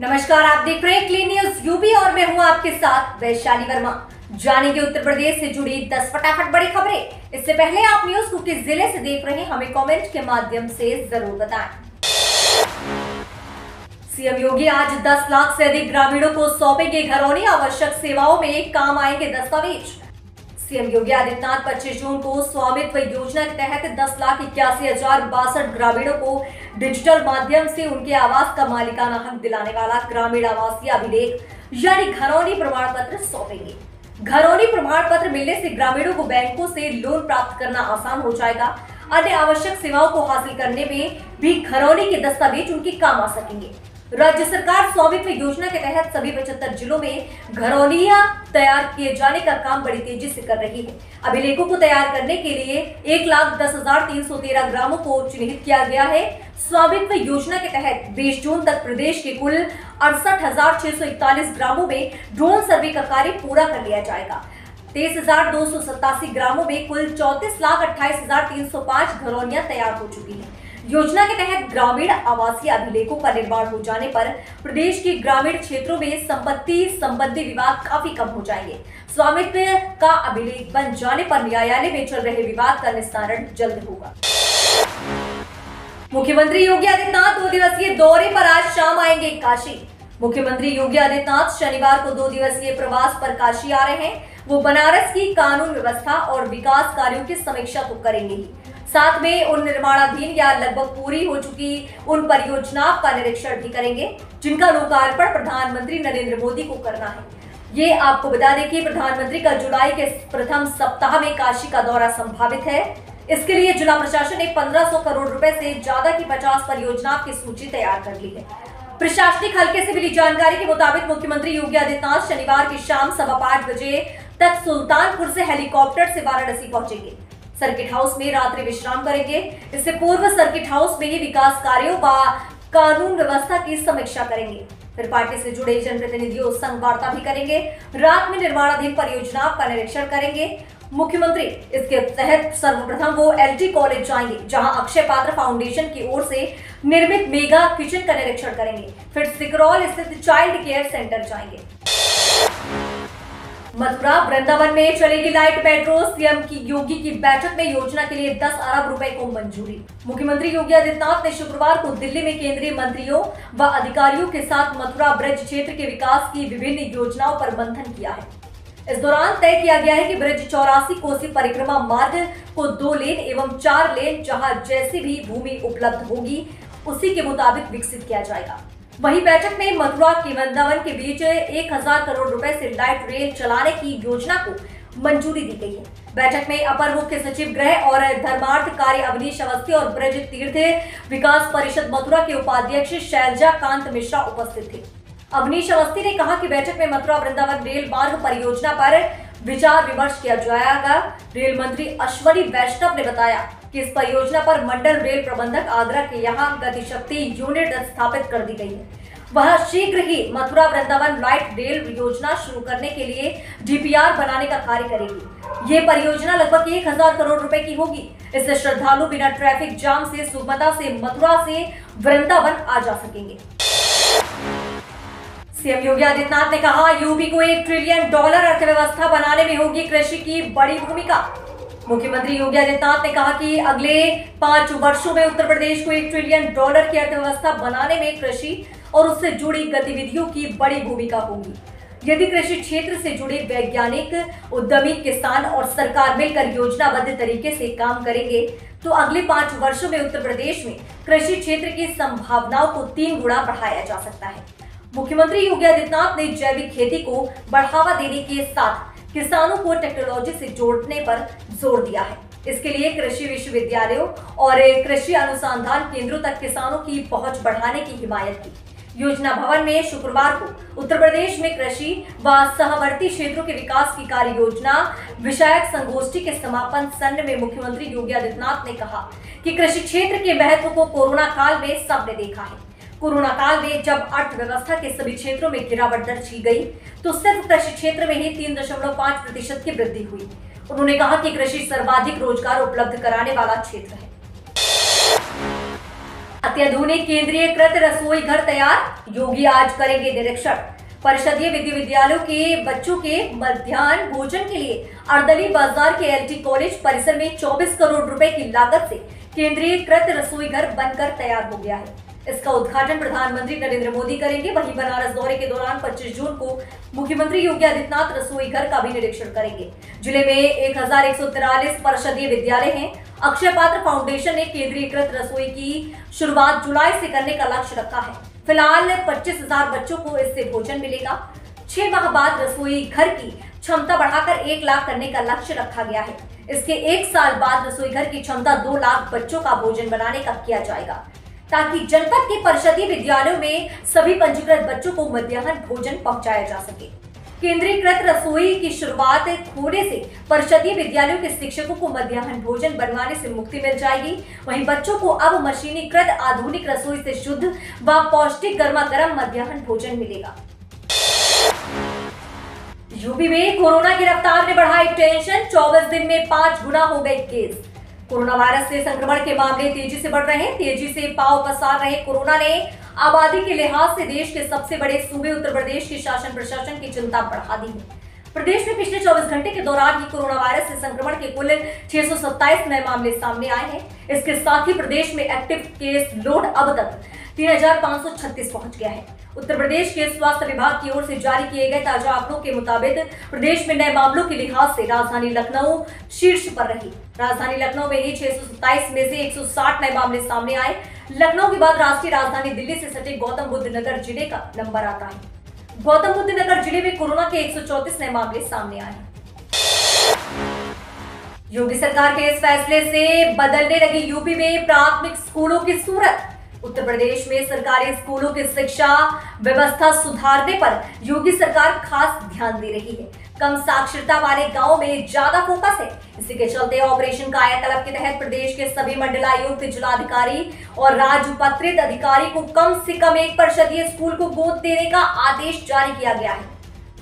नमस्कार, आप देख रहे हैं क्लीन न्यूज यूपी और मैं हूं आपके साथ वैशाली वर्मा। जानेंगे उत्तर प्रदेश से जुड़ी 10 फटाफट बड़ी खबरें। इससे पहले आप न्यूज को किस जिले से देख रहे हैं हमें कमेंट के माध्यम से जरूर बताएं। सीएम योगी आज 10 लाख से अधिक ग्रामीणों को सौंपेंगे घरौनी आवश्यक सेवाओं में काम आएंगे दस्तावेज। सीएम योगी आदित्यनाथ 25 जून को स्वामित्व योजना के तहत 10,81,062 ग्रामीणों को डिजिटल माध्यम से उनके आवास का मालिकाना हक दिलाने वाला ग्रामीण आवासीय अभिलेख यानी घरौनी प्रमाण पत्र सौंपेंगे। घरौनी प्रमाण पत्र मिलने से ग्रामीणों को बैंकों से लोन प्राप्त करना आसान हो जाएगा। अन्य आवश्यक सेवाओं को हासिल करने में भी घरौनी के दस्तावेज उनके काम आ सकेंगे। राज्य सरकार स्वामित्व योजना के तहत सभी 75 जिलों में घरौनियां तैयार किए जाने का काम बड़ी तेजी से कर रही है। अभिलेखों को तैयार करने के लिए 1,10,313 ग्रामों को चिन्हित किया गया है। स्वामित्व योजना के तहत 20 जून तक प्रदेश के कुल 68,641 ग्रामों में ड्रोन सर्वे का कार्य पूरा कर लिया जाएगा। 23,287 ग्रामों में कुल 34,28,305 घरौनियां तैयार हो चुकी हैं। योजना के तहत ग्रामीण आवासीय अभिलेखों का निर्माण हो जाने पर प्रदेश के ग्रामीण क्षेत्रों में संपत्ति संबंधी विवाद काफी कम हो जाएंगे। स्वामित्व का अभिलेख बन जाने पर न्यायालय में चल रहे विवाद का निस्तारण जल्द होगा। मुख्यमंत्री योगी आदित्यनाथ 2 दिवसीय दौरे पर आज शाम आएंगे काशी। मुख्यमंत्री योगी आदित्यनाथ शनिवार को 2 दिवसीय प्रवास पर काशी आ रहे हैं। वो बनारस की कानून व्यवस्था और विकास कार्यों की समीक्षा तो करेंगे ही, साथ में उन निर्माणाधीन या लगभग पूरी हो चुकी उन परियोजनाओं का निरीक्षण भी करेंगे जिनका लोकार्पण प्रधानमंत्री नरेंद्र मोदी को करना है। ये आपको बता दें कि प्रधानमंत्री का जुलाई के प्रथम सप्ताह में काशी का दौरा संभावित है। इसके लिए जिला प्रशासन ने 1500 करोड़ रुपए से ज्यादा की 50 परियोजनाओं की सूची तैयार कर ली है। प्रशासनिक हलके से मिली जानकारी के मुताबिक मुख्यमंत्री योगी आदित्यनाथ शनिवार की शाम 5:15 बजे तक सुल्तानपुर से हेलीकॉप्टर से वाराणसी पहुंचेंगे। सर्किट हाउस में रात्रि विश्राम करेंगे। इससे पूर्व सर्किट हाउस में ही विकास कार्यों व कानून व्यवस्था की समीक्षा करेंगे। फिर पार्टी से जुड़े जनप्रतिनिधियों संग वार्ता भी करेंगे। रात में निर्माणाधीन परियोजनाओं का निरीक्षण करेंगे। मुख्यमंत्री इसके तहत सर्वप्रथम वो एलटी कॉलेज जाएंगे, जहां अक्षय पात्र फाउंडेशन की ओर से निर्मित मेगा किचन का निरीक्षण करेंगे। फिर सिकरौल स्थित चाइल्ड केयर सेंटर जाएंगे। मथुरा वृंदावन में चलेगी लाइट मेट्रो। सीएम की योगी की बैठक में योजना के लिए 10 अरब रुपए को मंजूरी। मुख्यमंत्री योगी आदित्यनाथ ने शुक्रवार को दिल्ली में केंद्रीय मंत्रियों व अधिकारियों के साथ मथुरा ब्रज क्षेत्र के विकास की विभिन्न योजनाओं पर मंथन किया है। इस दौरान तय किया गया है कि ब्रज 84 कोसी परिक्रमा मार्ग को 2 लेन एवं 4 लेन जहां जैसी भी भूमि उपलब्ध होगी उसी के मुताबिक विकसित किया जाएगा। वहीं बैठक में मथुरा के वृंदावन के बीच 1000 करोड़ रुपए से लाइट रेल चलाने की योजना को मंजूरी दी गई है। बैठक में अपर मुख्य सचिव गृह और धर्मार्थ कार्य अवनीश अवस्थी और ब्रज तीर्थ विकास परिषद मथुरा के उपाध्यक्ष शैलजा कांत मिश्रा उपस्थित थे। अवनीश अवस्थी ने कहा कि बैठक में मथुरा वृंदावन रेल मार्ग परियोजना पर विचार विमर्श किया जाएगा। रेल मंत्री अश्वनी वैष्णव ने बताया कि इस परियोजना पर मंडल रेल प्रबंधक आगरा के यहाँ गतिशक्ति यूनिट स्थापित कर दी गई है। वह शीघ्र ही मथुरा वृंदावन लाइट रेल योजना शुरू करने के लिए डीपीआर बनाने का कार्य करेगी। ये परियोजना लगभग 1000 करोड़ रुपए की होगी। इससे श्रद्धालु बिना ट्रैफिक जाम से सुगमता से मथुरा से वृंदावन आ जा सकेंगे। सीएम योगी आदित्यनाथ ने कहा, यूपी को $1 ट्रिलियन अर्थव्यवस्था बनाने में होगी कृषि की बड़ी भूमिका। मुख्यमंत्री योगी आदित्यनाथ ने कहा कि अगले 5 वर्षों में उत्तर प्रदेश को $1 ट्रिलियन की अर्थव्यवस्था बनाने में कृषि और उससे जुड़ी गतिविधियों की बड़ी भूमिका होगी। यदि कृषि क्षेत्र से जुड़े वैज्ञानिक, उद्यमी, किसान और सरकार मिलकर योजनाबद्ध तरीके से काम करेंगे तो अगले 5 वर्षों में उत्तर प्रदेश में कृषि क्षेत्र की संभावनाओं को 3 गुना बढ़ाया जा सकता है। मुख्यमंत्री योगी आदित्यनाथ ने जैविक खेती को बढ़ावा देने के साथ किसानों को टेक्नोलॉजी से जोड़ने पर जोर दिया है। इसके लिए कृषि विश्वविद्यालयों और कृषि अनुसंधान केंद्रों तक किसानों की पहुंच बढ़ाने की हिमायत की। योजना भवन में शुक्रवार को उत्तर प्रदेश में कृषि व सहवर्ती क्षेत्रों के विकास की कार्य योजना विषयक संगोष्ठी के समापन सत्र में मुख्यमंत्री योगी आदित्यनाथ ने कहा कि कृषि क्षेत्र के महत्व को कोरोना काल में सबने देखा है। कोरोना काल में जब अर्थव्यवस्था के सभी क्षेत्रों में गिरावट दर्ज की गई तो सिर्फ कृषि क्षेत्र में ही 3.5% की वृद्धि हुई। उन्होंने कहा कि कृषि सर्वाधिक रोजगार उपलब्ध कराने वाला क्षेत्र है। अत्याधुनिक केंद्रीयकृत रसोई घर तैयार, योगी आज करेंगे निरीक्षण। परिषदीय विद्यालयों के बच्चों के मध्याह्न भोजन के लिए अर्दली बाजार के एलटी कॉलेज परिसर में 24 करोड़ रुपए की लागत से केंद्रीयकृत रसोई घर बनकर तैयार हो गया है। इसका उद्घाटन प्रधानमंत्री नरेंद्र मोदी करेंगे। वहीं बनारस दौरे के दौरान 25 जून को मुख्यमंत्री योगी आदित्यनाथ रसोई घर का भी निरीक्षण करेंगे। जिले में 1143 परिषदीय विद्यालय हैं। अक्षय पात्र फाउंडेशन ने केंद्रीयकृत रसोई की शुरुआत जुलाई से करने का लक्ष्य रखा है। फिलहाल 25,000 बच्चों को इससे भोजन मिलेगा। 6 माह बाद रसोई घर की क्षमता बढ़ाकर 1 लाख करने का लक्ष्य रखा गया है। इसके 1 साल बाद रसोई घर की क्षमता 2 लाख बच्चों का भोजन बनाने का किया जाएगा, ताकि जनपद के परिषदीय विद्यालयों में सभी पंजीकृत बच्चों को मध्याह्न भोजन पहुंचाया जा सके। केंद्रीयकृत रसोई की शुरुआत होने से परिषदीय विद्यालयों के शिक्षकों को मध्याह्न भोजन बनवाने से मुक्ति मिल जाएगी। वहीं बच्चों को अब मशीनीकृत आधुनिक रसोई से शुद्ध व पौष्टिक गर्मा-गर्म मध्याह्न भोजन मिलेगा। यूपी में कोरोना की रफ्तार ने बढ़ाई टेंशन, 24 दिन में 5 गुना हो गए केस। कोरोना वायरस से संक्रमण के मामले तेजी से बढ़ रहे हैं। तेजी से पांव पसार रहे कोरोना ने आबादी के लिहाज से देश के सबसे बड़े सूबे उत्तर प्रदेश के शासन प्रशासन की चिंता बढ़ा दी है। प्रदेश में पिछले 24 घंटे के दौरान ही कोरोना वायरस से संक्रमण के कुल 627 नए मामले सामने आए हैं। इसके साथ ही प्रदेश में एक्टिव केस लोड अब तक 3,536 पहुंच गया है। उत्तर प्रदेश के स्वास्थ्य विभाग की ओर से जारी किए गए ताजा आंकड़ों के मुताबिक प्रदेश में नए मामलों के लिहाज से राजधानी लखनऊ शीर्ष पर रही। राजधानी लखनऊ में ही 627 में से 160 नए मामले सामने आए। लखनऊ के बाद राष्ट्रीय राजधानी दिल्ली से सटे गौतम बुद्ध नगर जिले का नंबर आता है। गौतम बुद्ध नगर जिले में कोरोना के 134 नए मामले सामने आए हैं। योगी सरकार के इस फैसले से बदलने लगी यूपी में प्राथमिक स्कूलों की सूरत। उत्तर प्रदेश में सरकारी स्कूलों की शिक्षा व्यवस्था सुधारने पर योगी सरकार खास ध्यान दे रही है। कम साक्षरता वाले गांवों में ज्यादा फोकस है। इसी के चलते ऑपरेशन कायाकल्प के तहत प्रदेश के सभी मंडलायुक्त, जिलाधिकारी और राजपत्रित अधिकारी को कम से कम एक परिषदीय स्कूल को गोद देने का आदेश जारी किया गया है।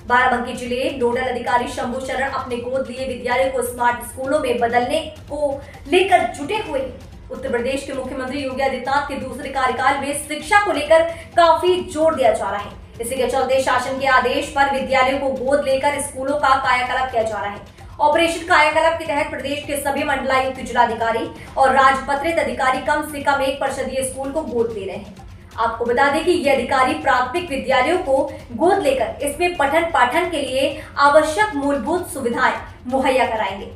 बाराबंकी जिले नोडल अधिकारी शंभू शरण अपने गोद लिए विद्यालयों को स्मार्ट स्कूलों में बदलने को लेकर जुटे हुए हैं। उत्तर प्रदेश के मुख्यमंत्री योगी आदित्यनाथ के दूसरे कार्यकाल में शिक्षा को लेकर काफी जोर दिया जा रहा है। इसी के चलते शासन के आदेश पर विद्यालयों को गोद लेकर स्कूलों का कायाकल्प किया जा रहा है। ऑपरेशन कायाकल्प के तहत प्रदेश के सभी मंडलायुक्त, जिलाधिकारी और राजपत्रित अधिकारी कम से कम एक परिषदीय स्कूल को गोद ले रहे हैं। आपको बता दें कि ये अधिकारी प्राथमिक विद्यालयों को गोद लेकर इसमें पठन पाठन के लिए आवश्यक मूलभूत सुविधाएं मुहैया कराएंगे।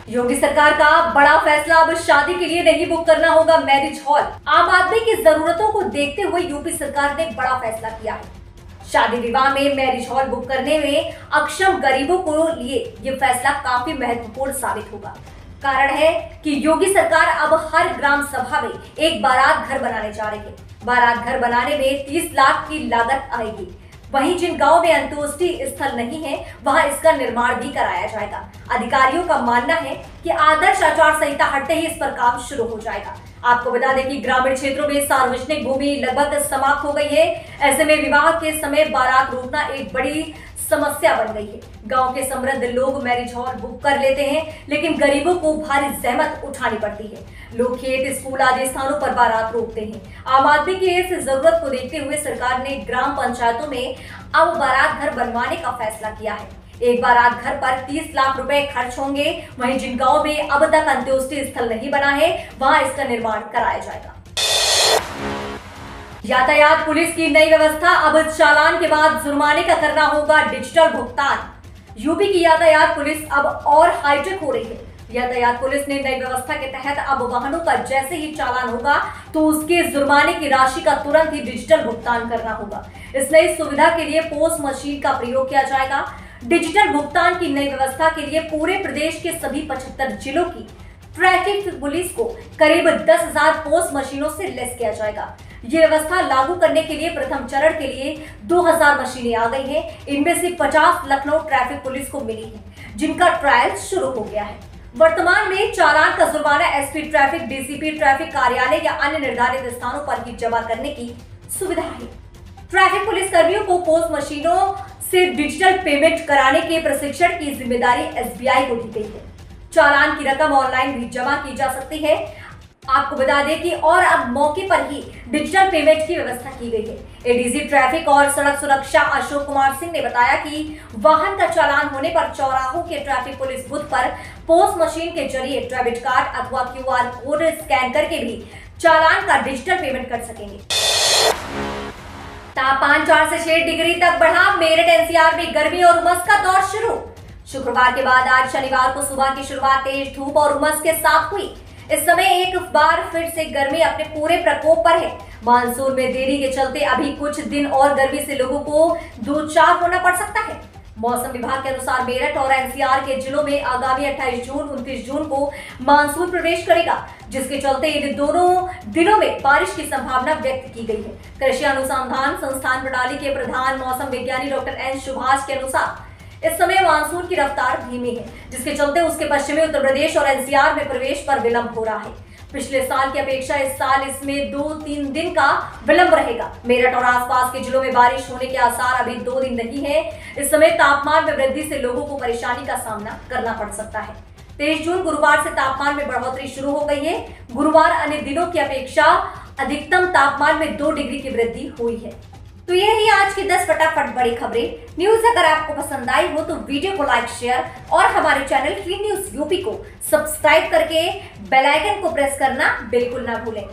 योगी सरकार का बड़ा फैसला, अब शादी के लिए नहीं बुक करना होगा मैरिज हॉल। आम आदमी की जरूरतों को देखते हुए यूपी सरकार ने बड़ा फैसला किया है। शादी विवाह में मैरिज हॉल बुक करने में अक्षम गरीबों को लिए ये फैसला काफी महत्वपूर्ण साबित होगा। कारण है कि योगी सरकार अब हर ग्राम सभा में एक बारात घर बनाने जा रही है। बारात घर बनाने में 30 लाख की लागत आएगी। वहीं जिन गांवों में अंत्येष्टि स्थल नहीं है, वहां इसका निर्माण भी कराया जाएगा। अधिकारियों का मानना है कि आदर्श आचार संहिता हटते ही इस पर काम शुरू हो जाएगा। आपको बता दें कि ग्रामीण क्षेत्रों में सार्वजनिक भूमि लगभग समाप्त हो गई है। ऐसे में विवाह के समय बारात रोकना एक बड़ी समस्या बन गई है। गांव के समृद्ध लोग मैरिज हॉल बुक कर लेते हैं, लेकिन गरीबों को भारी जहमत उठानी पड़ती है। लोग खेत, स्कूल आदि स्थानों पर बारात रोकते हैं। आम आदमी की इस जरूरत को देखते हुए सरकार ने ग्राम पंचायतों में अब बारात घर बनवाने का फैसला किया है। एक बारात घर पर 30 लाख रुपए खर्च होंगे। वहीं जिन गाँव में अब तक अंत्येष्टि स्थल नहीं बना है, वहां इसका निर्माण कराया जाएगा। यातायात पुलिस की नई व्यवस्था, अब चालान के बाद जुर्माने का करना होगा डिजिटल भुगतान। यूपी की यातायात पुलिस अब और हाईटेक हो रही है। यातायात पुलिस ने नई व्यवस्था के तहत अब वाहनों का जैसे ही चालान होगा तो उसके जुर्माने की राशि का तुरंत ही डिजिटल भुगतान करना होगा। इस नई सुविधा के लिए पोस्ट मशीन का प्रयोग किया जाएगा। डिजिटल भुगतान की नई व्यवस्था के लिए पूरे प्रदेश के सभी 75 जिलों की ट्रैफिक पुलिस को करीब 10,000 पोस्ट मशीनों से लैस किया जाएगा। ये व्यवस्था लागू करने के लिए प्रथम चरण के लिए 2,000 मशीनें आ गई हैं। इनमें से 50 लखनऊ ट्रैफिक पुलिस को मिली है, जिनका ट्रायल शुरू हो गया है। वर्तमान में चालान का जुर्माना एसपी ट्रैफिक, डीसीपी ट्रैफिक कार्यालय या अन्य निर्धारित स्थानों पर ही जमा करने की सुविधा है। ट्रैफिक पुलिस कर्मियों को पोस्ट मशीनों से डिजिटल पेमेंट कराने के प्रशिक्षण की जिम्मेदारी एसबीआई को दी गई है। चालान की रकम ऑनलाइन भी जमा की जा सकती है। आपको बता दें कि और अब मौके पर ही डिजिटल पेमेंट की व्यवस्था की गई है। एडीजी ट्रैफिक और सड़क सुरक्षा अशोक कुमार सिंह ने बताया कि वाहन का चालान होने पर चौराहों के ट्रैफिक पुलिस बूथ पर पोस्ट मशीन के जरिए डेबिट कार्ड अथवा क्यूआर कोड स्कैन करके भी चालान का डिजिटल पेमेंट कर सकेंगे। तापमान 4 से 6 डिग्री तक बढ़ा, मेरठ एनसीआर में गर्मी और उमस का दौर शुरू। शुक्रवार के बाद आज शनिवार को सुबह की शुरुआत तेज धूप और उमस के साथ हुई। इस समय एक बार फिर से गर्मी अपने पूरे प्रकोप पर है। मानसून में देरी के चलते अभी कुछ दिन और गर्मी से लोगों को दो चार होना पड़ सकता है। मौसम विभाग के अनुसार मेरठ और एनसीआर के जिलों में आगामी 28 जून 29 जून को मानसून प्रवेश करेगा, जिसके चलते इन दोनों दिनों में बारिश की संभावना व्यक्त की गई है। कृषि अनुसंधान संस्थान प्रणाली के प्रधान मौसम विज्ञानी डॉक्टर एन सुभाष के अनुसार इस समय मानसून की रफ्तार धीमी है, जिसके चलते उसके पश्चिमी उत्तर प्रदेश और एनसीआर में प्रवेश पर विलंब हो रहा है। पिछले साल की अपेक्षा इस साल इसमें 2-3 दिन का विलंब रहेगा। मेरठ और आसपास के जिलों में बारिश होने के आसार अभी 2 दिन नहीं है। इस समय तापमान में वृद्धि से लोगों को परेशानी का सामना करना पड़ सकता है। 23 जून गुरुवार से तापमान में बढ़ोतरी शुरू हो गई है। गुरुवार अन्य दिनों की अपेक्षा अधिकतम तापमान में 2 डिग्री की वृद्धि हुई है। तो ये ही आज की 10 फटाफट बड़ी खबरें। न्यूज अगर आपको पसंद आई हो तो वीडियो को लाइक, शेयर और हमारे चैनल क्लीन न्यूज यूपी को सब्सक्राइब करके बेल आइकन को प्रेस करना बिल्कुल ना भूलें।